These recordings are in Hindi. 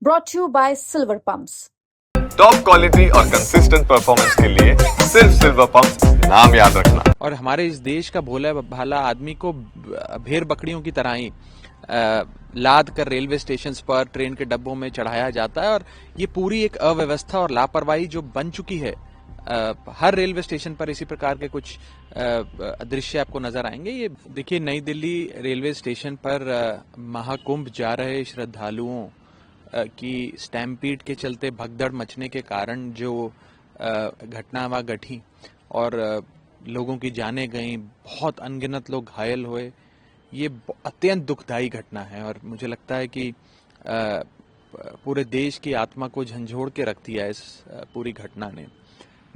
brought to you by Silver Pumps. Top quality और कंसिस्टेंट परफॉर्मेंस के लिए सिर्फ सिल्वर पंप नाम याद रखना। और हमारे इस देश का भोला भाला आदमी को भेड़ बकरियों की तरह ही लाद कर रेलवे स्टेशन पर ट्रेन के डब्बों में चढ़ाया जाता है। और ये पूरी एक अव्यवस्था और लापरवाही जो बन चुकी है। हर रेलवे स्टेशन पर इसी प्रकार के कुछ दृश्य आपको नजर आएंगे। ये देखिए, नई दिल्ली रेलवे स्टेशन पर महाकुंभ जा रहे श्रद्धालुओं की स्टैम्पीड के चलते भगदड़ मचने के कारण जो घटना वहाँ घटी और लोगों की जानें गईं, बहुत अनगिनत लोग घायल हुए, ये अत्यंत दुखदायी घटना है। और मुझे लगता है कि पूरे देश की आत्मा को झंझोड़ के रख दिया इस पूरी घटना ने।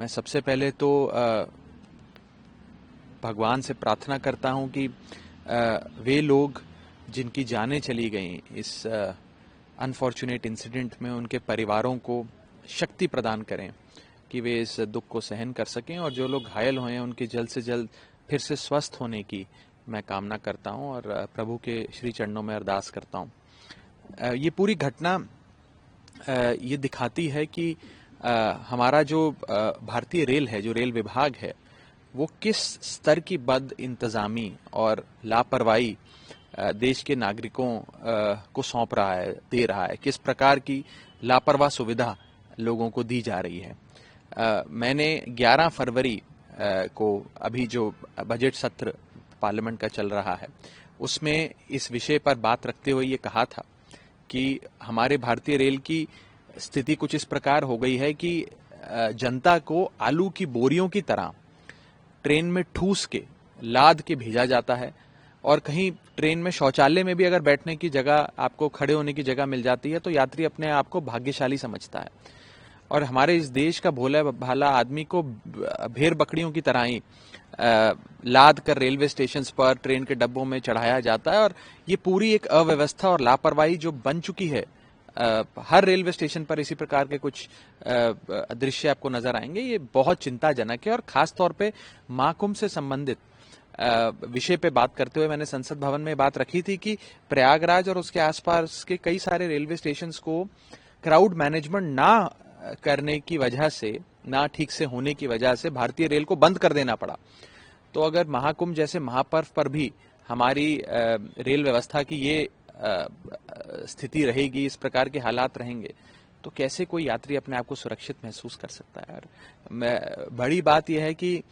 मैं सबसे पहले तो भगवान से प्रार्थना करता हूं कि वे लोग जिनकी जानें चली गईं इस अनफॉर्चुनेट इंसिडेंट में, उनके परिवारों को शक्ति प्रदान करें कि वे इस दुख को सहन कर सकें। और जो लोग घायल हुए हैं उनके जल्द से जल्द फिर से स्वस्थ होने की मैं कामना करता हूं और प्रभु के श्री चरणों में अरदास करता हूं। ये पूरी घटना ये दिखाती है कि हमारा जो भारतीय रेल है, जो रेल विभाग है, वो किस स्तर की बद इंतजामी और लापरवाही देश के नागरिकों को सौंप रहा है, दे रहा है, किस प्रकार की लापरवाह सुविधा लोगों को दी जा रही है। मैंने 11 फरवरी को अभी जो बजट सत्र पार्लियामेंट का चल रहा है उसमें इस विषय पर बात रखते हुए ये कहा था कि हमारे भारतीय रेल की स्थिति कुछ इस प्रकार हो गई है कि जनता को आलू की बोरियों की तरह ट्रेन में ठूस के लाद के भेजा जाता है। और कहीं ट्रेन में शौचालय में भी अगर बैठने की जगह, आपको खड़े होने की जगह मिल जाती है तो यात्री अपने आप को भाग्यशाली समझता है। और हमारे इस देश का भोला भाला आदमी को भेड़ बकरियों की तरह ही लाद कर रेलवे स्टेशन पर ट्रेन के डब्बों में चढ़ाया जाता है। और ये पूरी एक अव्यवस्था और लापरवाही जो बन चुकी है। हर रेलवे स्टेशन पर इसी प्रकार के कुछ दृश्य आपको नजर आएंगे। ये बहुत चिंताजनक है। और खास तौर पे महाकुंभ से संबंधित विषय पे बात करते हुए मैंने संसद भवन में बात रखी थी कि प्रयागराज और उसके आसपास के कई सारे रेलवे स्टेशंस को क्राउड मैनेजमेंट ना करने की वजह से, ना ठीक से होने की वजह से भारतीय रेल को बंद कर देना पड़ा। तो अगर महाकुंभ जैसे महापर्व पर भी हमारी रेल व्यवस्था की ये स्थिति रहेगी, इस प्रकार के हालात रहेंगे, तो कैसे कोई यात्री अपने आप को सुरक्षित महसूस कर सकता है। और बड़ी बात यह है कि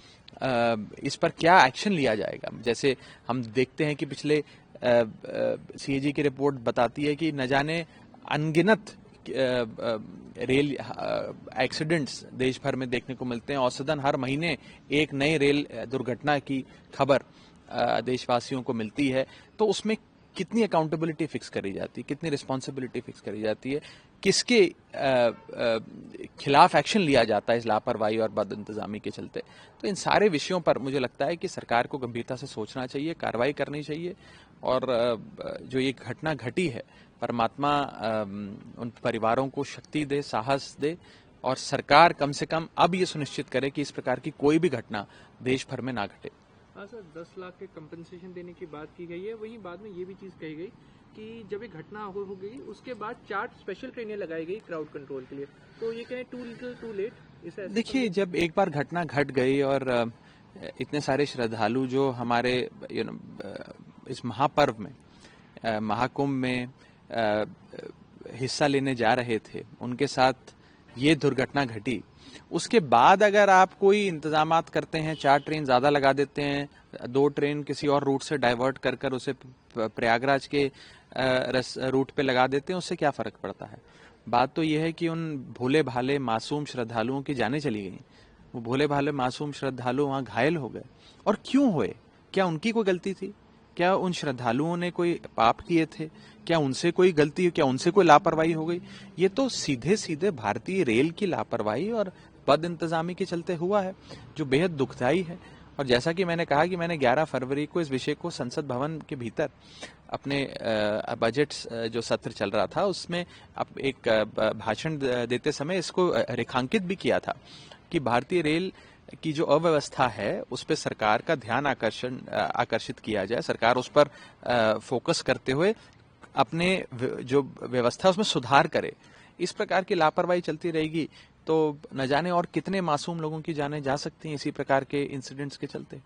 इस पर क्या एक्शन लिया जाएगा। जैसे हम देखते हैं कि पिछले सीएजी की रिपोर्ट बताती है कि न जाने अनगिनत रेल एक्सीडेंट्स देश भर में देखने को मिलते हैं। औसतन हर महीने एक नई रेल दुर्घटना की खबर देशवासियों को मिलती है। तो उसमें कितनी अकाउंटेबिलिटी फिक्स करी जाती है, कितनी रिस्पॉन्सिबिलिटी फिक्स करी जाती है, किसके खिलाफ एक्शन लिया जाता है इस लापरवाही और बद इंतजामी के चलते। तो इन सारे विषयों पर मुझे लगता है कि सरकार को गंभीरता से सोचना चाहिए, कार्रवाई करनी चाहिए। और जो ये घटना घटी है, परमात्मा उन परिवारों को शक्ति दे, साहस दे, और सरकार कम से कम अब ये सुनिश्चित करे कि इस प्रकार की कोई भी घटना देश भर में ना घटे। हाँ सर, 10 लाख के कंपनसेशन देने की बात की गई है। वहीं बाद में ये भी चीज़ कही गई कि जब ये घटना हो गई उसके बाद 4 स्पेशल ट्रेनें लगाई गई क्राउड कंट्रोल के लिए। तो ये कहें टू लिटिल टू लेट। देखिए, जब एक बार घटना घट गई और इतने सारे श्रद्धालु जो हमारे इस महापर्व में, महाकुंभ में हिस्सा लेने जा रहे थे, उनके साथ ये दुर्घटना घटी, उसके बाद अगर आप कोई इंतजामात करते हैं, 4 ट्रेन ज्यादा लगा देते हैं, 2 ट्रेन किसी और रूट से डाइवर्ट कर उसे प्रयागराज के रूट पे लगा देते हैं, उससे क्या फर्क पड़ता है। बात तो यह है कि उन भोले भाले मासूम श्रद्धालुओं की जानें चली गई। वो भोले भाले मासूम श्रद्धालु वहां घायल हो गए। और क्यों हुए? क्या उनकी कोई गलती थी? क्या उन श्रद्धालुओं ने कोई पाप किए थे? क्या उनसे कोई गलती, क्या उनसे कोई लापरवाही हो गई? ये तो सीधे सीधे भारतीय रेल की लापरवाही और बद इंतजामी के चलते हुआ है, जो बेहद दुखदायी है। और जैसा कि मैंने कहा कि मैंने 11 फरवरी को इस विषय को संसद भवन के भीतर अपने बजट जो सत्र चल रहा था उसमें एक भाषण देते समय इसको रेखांकित भी किया था कि भारतीय रेल की जो अव्यवस्था है उस पर सरकार का ध्यान आकर्षित किया जाए, सरकार उस पर फोकस करते हुए अपने जो व्यवस्था उसमें सुधार करे। इस प्रकार की लापरवाही चलती रहेगी तो न जाने और कितने मासूम लोगों की जानें जा सकती हैं इसी प्रकार के इंसिडेंट्स के चलते।